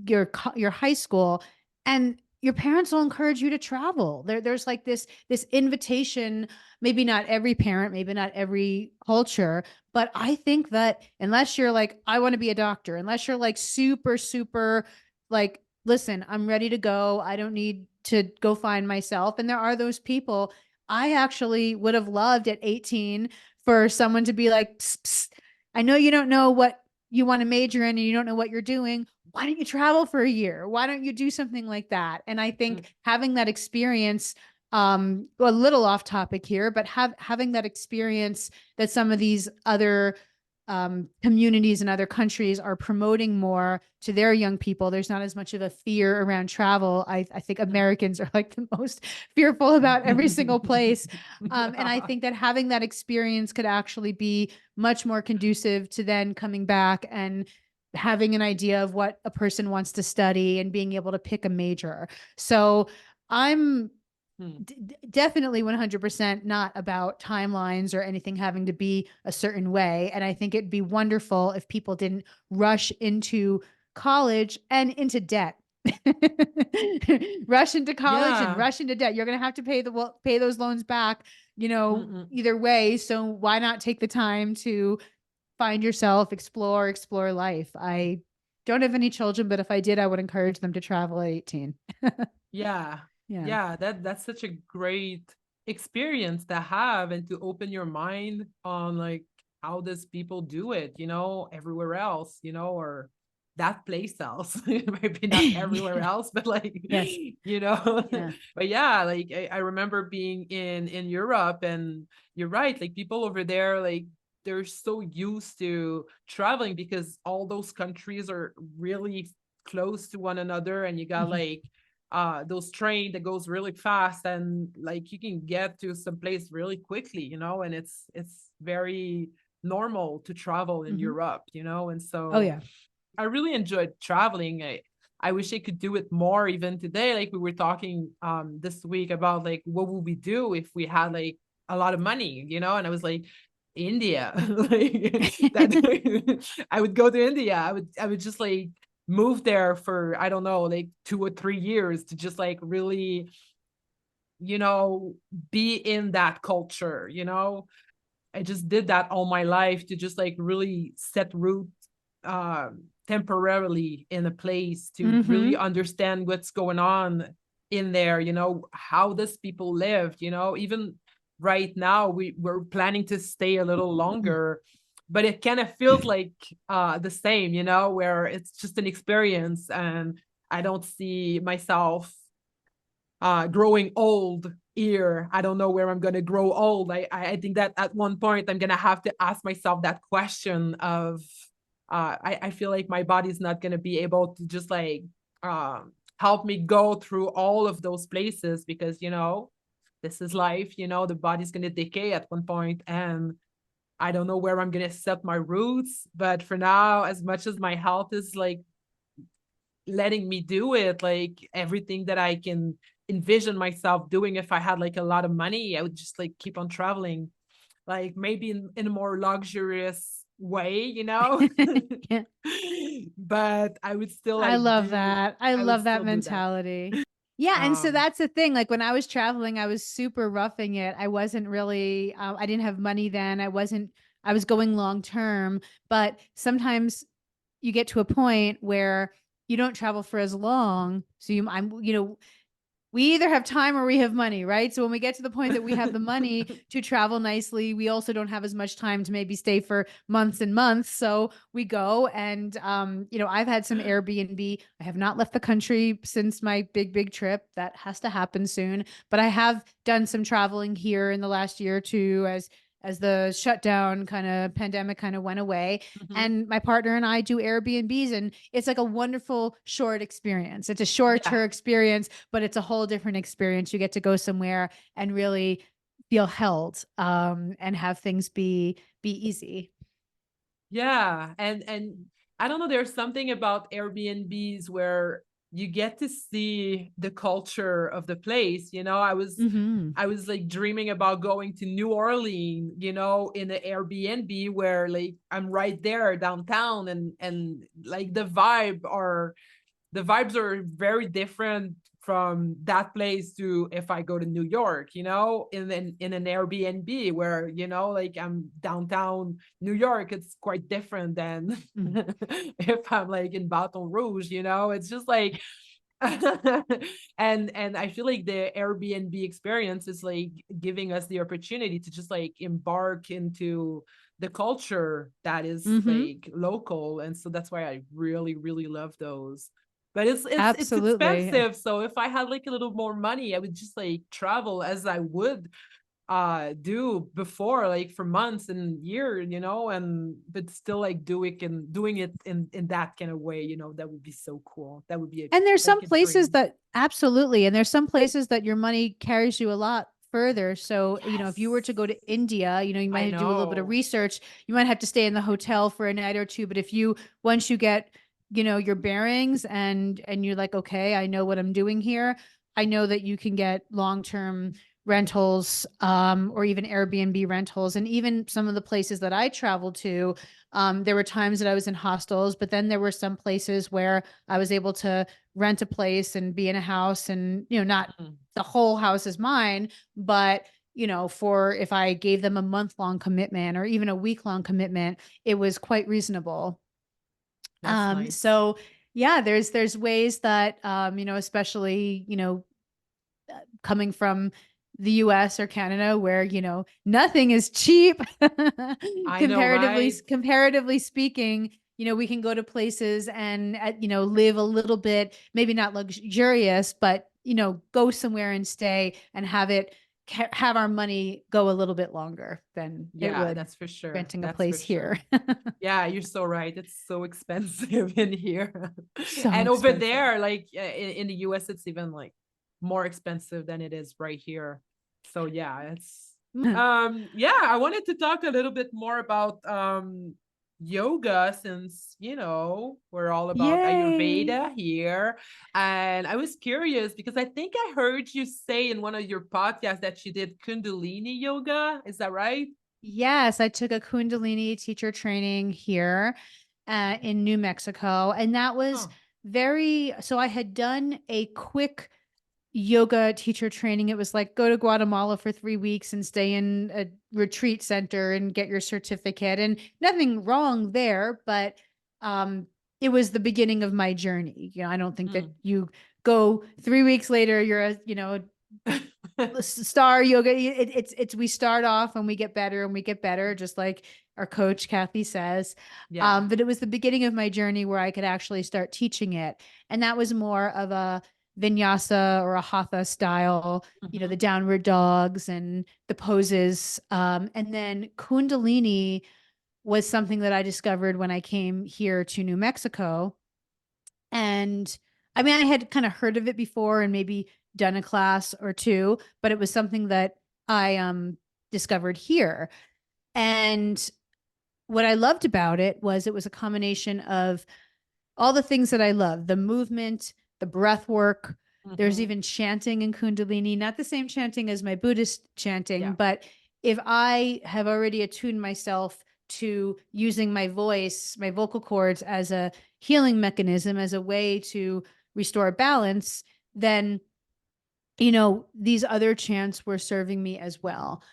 your high school, and your parents will encourage you to travel. There's like this invitation, maybe not every parent, maybe not every culture, but I think that unless you're like, I want to be a doctor, unless you're like super, super like, listen, I'm ready to go. I don't need to go find myself. And there are those people. I actually would have loved at 18 for someone to be like, psst, psst, I know you don't know what you want to major in and you don't know what you're doing. Why don't you travel for a year? Why don't you do something like that? And I think having that experience, a little off topic here, but having that experience that some of these other communities in other countries are promoting more to their young people. There's not as much of a fear around travel. I think Americans are like the most fearful about every single place. And I think that having that experience could actually be much more conducive to then coming back and having an idea of what a person wants to study and being able to pick a major. So I'm definitely 100% not about timelines or anything having to be a certain way. And I think it'd be wonderful if people didn't rush into college and into debt. Rush into college and rush into debt. You're going to have to pay those loans back, either way. So why not take the time to find yourself, explore life? I don't have any children, but if I did, I would encourage them to travel at 18. Yeah. Yeah. Yeah, that's such a great experience to have and to open your mind on like how does people do it, everywhere else, or that place else. Maybe not everywhere else, but like Yes. Yeah. But yeah, like I remember being in Europe, and you're right, like people over there, like they're so used to traveling because all those countries are really close to one another, and you got like those train that goes really fast, and like you can get to some place really quickly, and it's very normal to travel in Europe, and so Oh yeah. I really enjoyed traveling. I wish I could do it more even today. Like we were talking this week about like what would we do if we had like a lot of money, and I was like, India. Like that I would go to India. I would just like move there for, I don't know, like 2 or 3 years to just like really, be in that culture. I just did that all my life to just like really set root temporarily in a place to really understand what's going on in there, how does people live, even right now we're planning to stay a little longer, but it kind of feels like the same, where it's just an experience, and I don't see myself growing old here. I don't know where I'm going to grow old. I think that at one point I'm going to have to ask myself that question of, I feel like my body's not going to be able to just like help me go through all of those places because, this is life, the body's going to decay at one point, and I don't know where I'm going to set my roots. But for now, as much as my health is like letting me do it, like everything that I can envision myself doing if I had like a lot of money, I would just like keep on traveling, like maybe in a more luxurious way, Yeah. But I would still I like love that. I would love that still do that. mentality. Yeah. And so Um, that's the thing. Like when I was traveling, I was super roughing it. I wasn't really, I didn't have money then. I was going long term, but sometimes you get to a point where you don't travel for as long. So I'm, we either have time or we have money, right? So when we get to the point that we have the money to travel nicely, we also don't have as much time to maybe stay for months and months. So we go and, I've had some Airbnb. I have not left the country since my big trip. That has to happen soon. But I have done some traveling here in the last year or two as the shutdown kind of pandemic kind of went away. Mhm. And my partner and I do Airbnbs, and it's like a wonderful short experience. It's a shorter experience, but it's a whole different experience. You get to go somewhere and really feel held, and have things be easy. Yeah. And I don't know, there's something about Airbnbs where you get to see the culture of the place. Mm-hmm. I was like dreaming about going to New Orleans, in the Airbnb where like I'm right there downtown, and like the vibes are very different from that place to if I go to New York, in an Airbnb where, like I'm downtown New York, it's quite different than if I'm like in Baton Rouge, it's just like and I feel like the Airbnb experience is like giving us the opportunity to just like embark into the culture that is Mm-hmm. like local. And so that's why I really, really love those. But it's Absolutely. expensive. So if I had like a little more money, I would just like travel as I would do before, like for months and years, and but still like doing it in that kind of way, that would be so cool. That would be And there's like some a places dream. that absolutely, and there's some places that your money carries you a lot further. So, if you were Yes, to go to India, you might I have to do a little bit of know. research. You might have to stay in the hotel for a night or two. But once you get, your bearings and you're like, okay, I know what I'm doing here. I know that you can get long-term rentals, or even Airbnb rentals. And even some of the places that I traveled to, there were times that I was in hostels, but then there were some places where I was able to rent a place and be in a house, and not Mhm. the whole house is mine, but for if I gave them a month-long commitment or even a week-long commitment, it was quite reasonable. That's nice. So yeah, there's ways that, especially, coming from the US or Canada, where nothing is cheap. I know, comparatively right? comparatively speaking, we can go to places and, live a little bit, maybe not luxurious, but go somewhere and stay and have our money go a little bit longer than it Yeah, would that's for sure. renting a That's for place here. sure. Yeah, you're so right. It's so expensive in here. So And over expensive. there, like in the US, it's even like more expensive than it is right here. So yeah, yeah, I wanted to talk a little bit more about yoga, since we're all about Yay. Ayurveda here. And I was curious because I think I heard you say in one of your podcasts that you did Kundalini yoga. Is that right? Yes, I took a Kundalini teacher training here, in New Mexico. And that was Oh, so I had done a quick yoga teacher training. It was like go to Guatemala for 3 weeks and stay in a retreat center and get your certificate. And nothing wrong there, but it was the beginning of my journey. I don't think that mm. you go 3 weeks later, you're star yoga. It's we start off and we get better and we get better, just like our coach Kathy says. Yeah. But it was the beginning of my journey where I could actually start teaching it, and that was more of a vinyasa or a hatha style. The Mhm. downward dogs and the poses. And then Kundalini was something that I discovered when I came here to New Mexico. And I mean, I had kind of heard of it before and maybe done a class or two, but it was something that I discovered here. And what I loved about it was a combination of all the things that I love, the movement, the breath work. There's Mhm. even chanting in Kundalini, not the same chanting as my Buddhist chanting, Yeah. but if I have already attuned myself to using my voice, my vocal cords as a healing mechanism, as a way to restore balance, then, these other chants were serving me as well.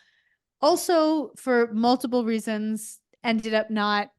Also, for multiple reasons, ended up not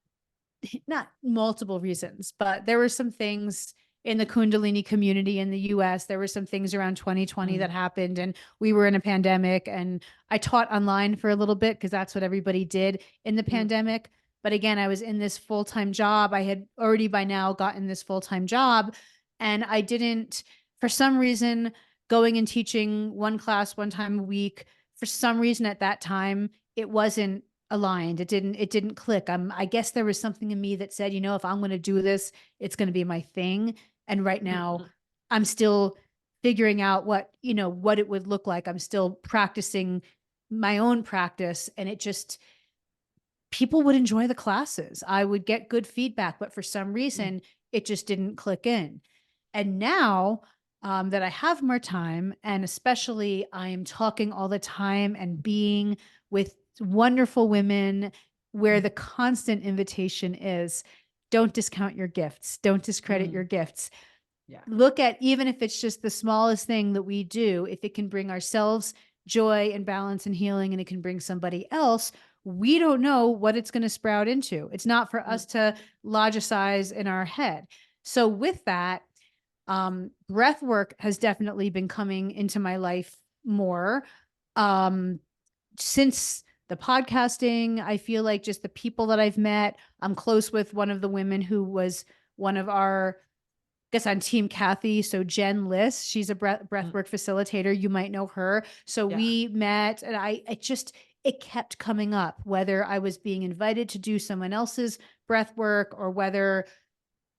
multiple reasons, but there were some things in the Kundalini community in the US. There were some things around 2020 that happened, and we were in a pandemic, and I taught online for a little bit because that's what everybody did in the pandemic. But again, I was in this full-time job. I had already by now gotten this full-time job, and I didn't, for some reason, going and teaching one class one time a week, for some reason at that time, it wasn't aligned. It didn't click. I guess there was something in me that said, you know, if I'm going to do this, it's going to be my thing. And right now I'm still figuring out what it would look like. I'm still practicing my own practice, and it just, people would enjoy the classes. I would get good feedback, but for some reason it just didn't click in. And now that I have more time, and especially I am talking all the time and being with wonderful women, where the constant invitation is, don't discount your gifts. Don't discredit your gifts. Yeah. Look at, even if it's just the smallest thing that we do, if it can bring ourselves joy and balance and healing, and it can bring somebody else, we don't know what it's going to sprout into. It's not for us to logicize in our head. So with that, breath work has definitely been coming into my life more. Since the podcasting, I feel like just the people that I've met, I'm close with one of the women who was one of our, I guess, on Team Kathy. So Jen Liss, she's a breathwork facilitator. You might know her. So we met, and it kept coming up, whether I was being invited to do someone else's breath work, or whether,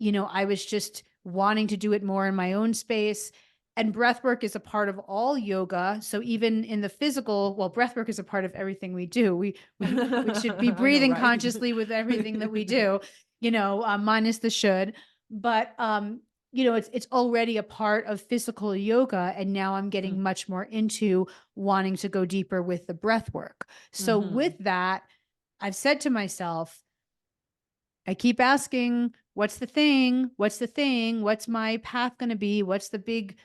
I was just wanting to do it more in my own space. And breath work is a part of all yoga. So even in the physical, well, breath work is a part of everything we do. We should be breathing consciously with everything that we do, minus the should. But, it's already a part of physical yoga. And now I'm getting much more into wanting to go deeper with the breath work. So with that, I've said to myself, I keep asking, what's the thing? What's the thing? What's my path going to be? What's the big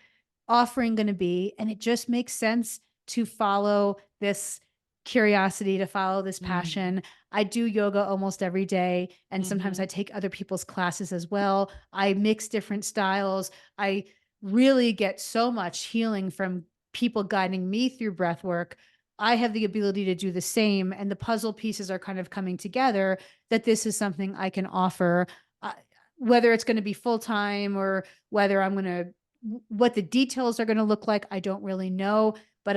offering going to be? And it just makes sense to follow this curiosity, to follow this passion. I do yoga almost every day. And sometimes I take other people's classes as well. I mix different styles. I really get so much healing from people guiding me through breath work. I have the ability to do the same, and the puzzle pieces are kind of coming together, that this is something I can offer, whether it's going to be full-time or whether I'm going to, what the details are going to look like, I don't really know. But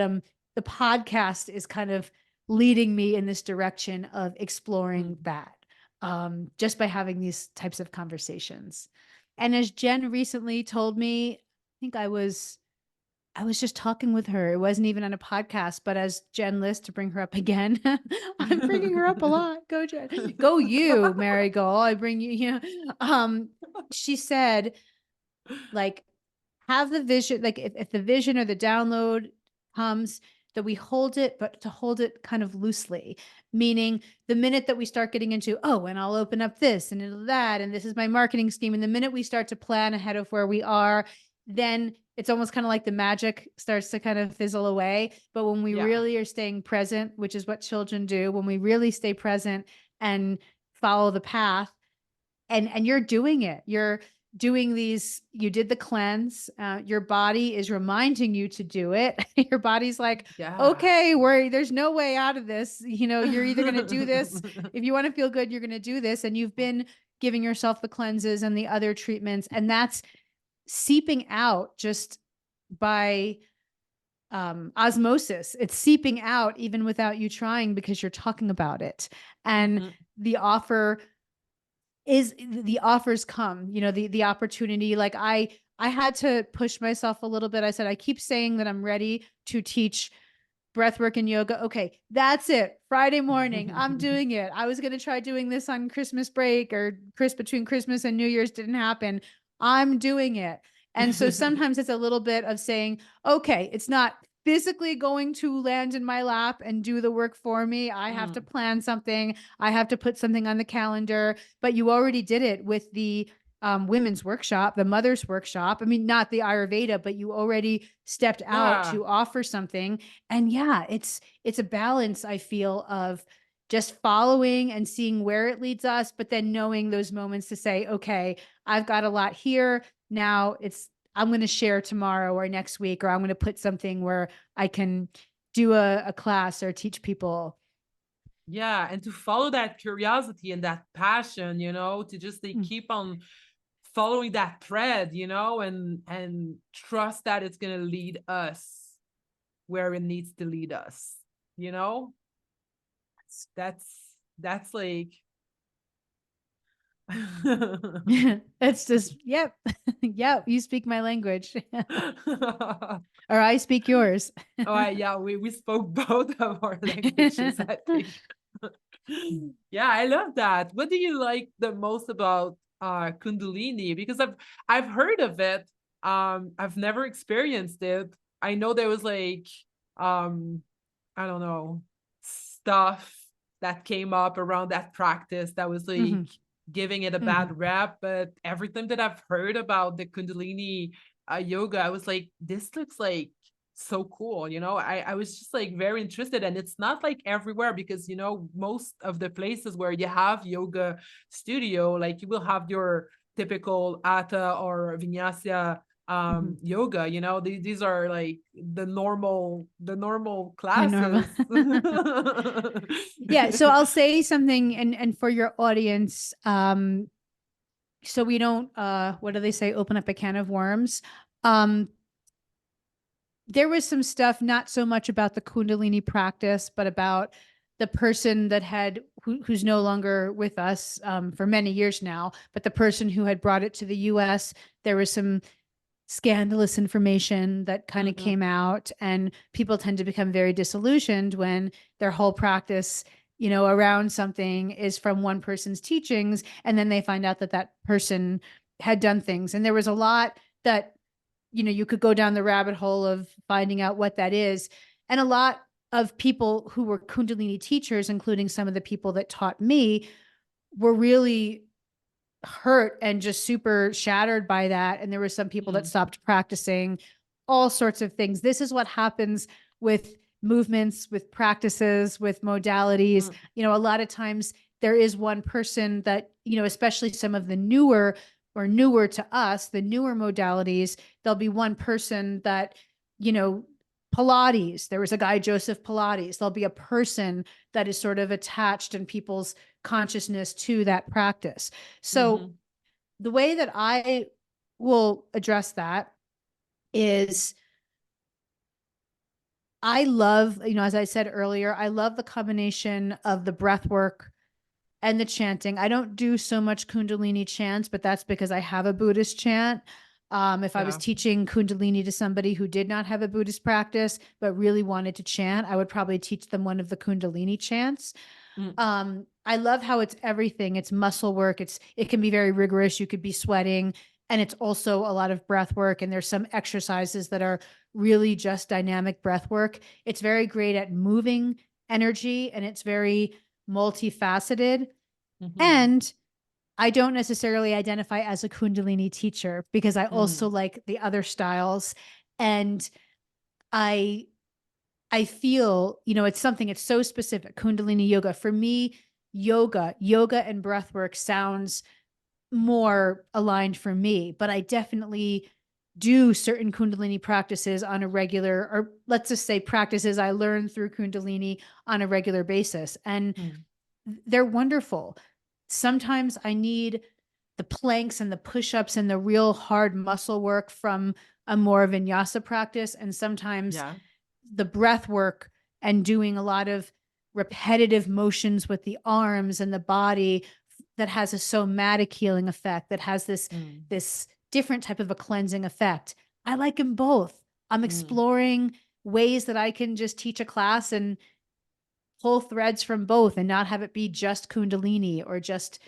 the podcast is kind of leading me in this direction of exploring that, just by having these types of conversations. And as Jen recently told me, I think I was just talking with her. It wasn't even on a podcast, but as Jen Liss, to bring her up again, I'm bringing her up a lot. Go Jen, go you, Marigol. I bring you, she said, like, have the vision, like if the vision or the download comes, that we hold it, but to hold it kind of loosely, meaning the minute that we start getting into, oh, and I'll open up this and that, and this is my marketing scheme. And the minute we start to plan ahead of where we are, then it's almost kind of like the magic starts to kind of fizzle away. But when we really are staying present, which is what children do, when we really stay present and follow the path, and you're doing it, you're doing these, you did the cleanse, your body is reminding you to do it. Your body's like, okay, there's no way out of this. You're either going to do this. If you want to feel good, you're going to do this. And you've been giving yourself the cleanses and the other treatments, and that's seeping out just by osmosis. It's seeping out even without you trying, because you're talking about it. And the offers come, the opportunity. Like I had to push myself a little bit. I said, I keep saying that I'm ready to teach breathwork and yoga. Okay, that's it. Friday morning, I'm doing it. I was going to try doing this on Christmas break, or between Christmas and New Year's, didn't happen. I'm doing it. And so sometimes it's a little bit of saying, okay, it's not physically going to land in my lap and do the work for me. I have to plan something. I have to put something on the calendar. But you already did it with the women's workshop, the mother's workshop. I mean, not the Ayurveda, but you already stepped out to offer something. And it's a balance, I feel, of just following and seeing where it leads us, but then knowing those moments to say, okay, I've got a lot here. Now I'm going to share tomorrow or next week, or I'm going to put something where I can do a class or teach people. Yeah, and to follow that curiosity and that passion, to just keep on following that thread, and trust that it's going to lead us where it needs to lead us, you know? That's like It's just, yep. Yep, you speak my language. Or I speak yours. Yeah, we spoke both of our languages, I think. Yeah, I love that. What do you like the most about Kundalini? Because I've heard of it. I've never experienced it. I know there was like I don't know, stuff that came up around that practice that was like Mhm. giving it a Mhm. bad rap. But everything that I've heard about the Kundalini yoga, I was like, this looks like so cool. I was just like very interested. And it's not like everywhere because, most of the places where you have yoga studio, like you will have your typical Hatha or Vinyasa Mhm. yoga, these are like the normal The normal. classes. Yeah, so I'll say something, and for your audience, so we don't what do they say, open up a can of worms. Um there was some stuff, not so much about the Kundalini practice, but about the person that who's no longer with us for many years now, but the person who had brought it to the US. There was some scandalous information that kind of Mhm, came out, and people tend to become very disillusioned when their whole practice, around something is from one person's teachings, and then they find out that that person had done things. And there was a lot that, you could go down the rabbit hole of finding out what that is. And a lot of people who were Kundalini teachers, including some of the people that taught me, were really hurt and just super shattered by that. And there were some people that mhm, stopped practicing, all sorts of things. This is what happens with movements, with practices, with modalities. mm, A lot of times there is one person that, especially some of the newer to us, the newer modalities, there'll be one person that, you know, Pilates, there was a guy, Joseph Pilates. There'll be a person that is sort of attached in people's consciousness to that practice. So mhm, the way that I will address that is, I love, as I said earlier, I love the combination of the breath work and the chanting. I don't do so much Kundalini chants, but that's because I have a Buddhist chant. If I was yeah. teaching Kundalini to somebody who did not have a Buddhist practice, but really wanted to chant, I would probably teach them one of the Kundalini chants. Mm, I love how it's everything. It's muscle work. It can be very rigorous. You could be sweating, and it's also a lot of breath work. And there's some exercises that are really just dynamic breath work. It's very great at moving energy, and it's very multifaceted. mhm, And I don't necessarily identify as a Kundalini teacher because I also mm, like the other styles. And I I feel, it's so specific. Kundalini yoga. For me, yoga and breath work sounds more aligned for me, but I definitely do certain Kundalini practices on a regular, or let's just say practices I learn through Kundalini on a regular basis. And mm, they're wonderful. Sometimes I need the planks and the push-ups and the real hard muscle work from a more vinyasa practice. And sometimes yeah. the breath work and doing a lot of repetitive motions with the arms and the body that has a somatic healing effect, that has this Mm, this different type of a cleansing effect. I like them both. I'm mm. exploring ways that I can just teach a class and pull threads from both and not have it be just Kundalini or just,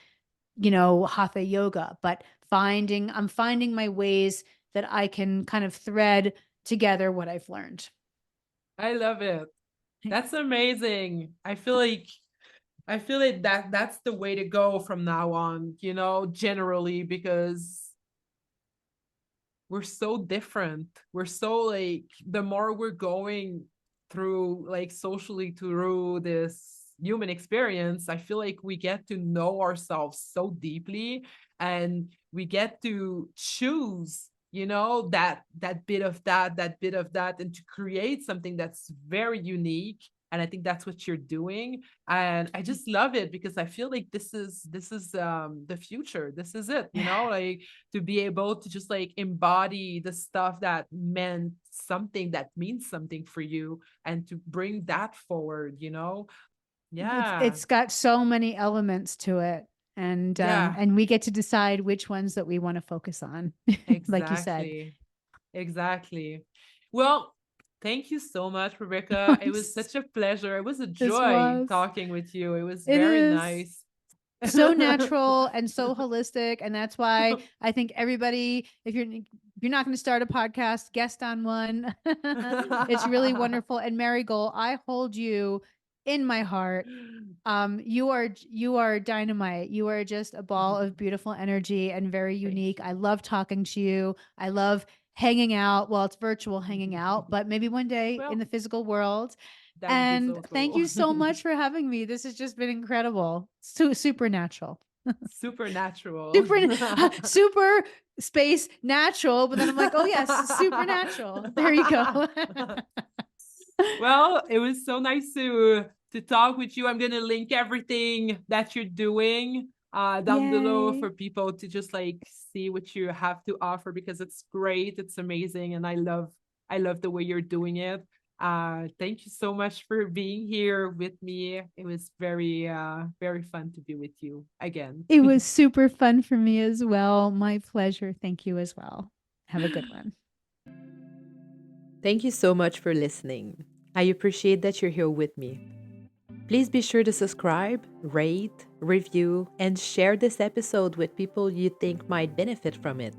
Hatha yoga, but I'm finding my ways that I can kind of thread together what I've learned. I love it. That's amazing. I feel like that's the way to go from now on, generally, because we're so different. We're so like the more we're going through like socially through this human experience, I feel like we get to know ourselves so deeply, and we get to choose, that bit of that, and to create something that's very unique. And I think that's what you're doing. And I just love it, because I feel like this is the future. This is it, like, to be able to just like embody the stuff that meant something, that means something for you, and to bring that forward. Yeah. It's got so many elements to it. Yeah, And we get to decide which ones that we want to focus on, like you said. exactly. Exactly. Well, thank you so much, Rebecca. It was such a pleasure. It was a This joy was. talking with you. It was It very is nice. so natural and so holistic, and that's why I think everybody, if you're not going to start a podcast, guest on one. It's really wonderful. And Marigol, I hold you in my heart. You are dynamite. You are just a ball of beautiful energy and very Thank unique. I you. love talking to you. I love hanging out. Well, it's virtual hanging out, but maybe one day in Well, the physical world. that would be And so thank cool. you so much for having me. This has just been incredible. Supernatural. Supernatural. Super super space natural, but then I'm like, oh yes, supernatural. There you go. Well, it was so nice to talk with you. I'm gonna link everything that you're doing down below Yay. for people to just like see what you have to offer, because it's great, it's amazing, and I love the way you're doing it. Thank you so much for being here with me. It was very fun to be with you again. It was super fun for me as well. My pleasure. Thank you as well. Have a good one. Thank you so much for listening. I appreciate that you're here with me. Please be sure to subscribe, rate, review, and share this episode with people you think might benefit from it.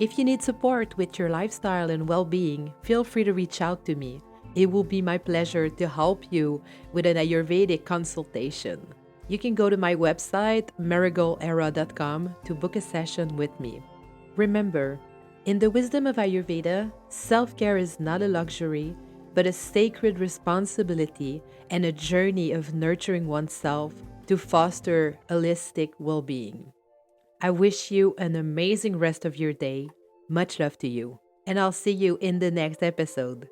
If you need support with your lifestyle and well being, feel free to reach out to me. It will be my pleasure to help you with an Ayurvedic consultation. You can go to my website, marigolera.com, to book a session with me. Remember, in the wisdom of Ayurveda, self care is not a luxury, but a sacred responsibility and a journey of nurturing oneself to foster holistic well being. I wish you an amazing rest of your day. Much love to you, and I'll see you in the next episode.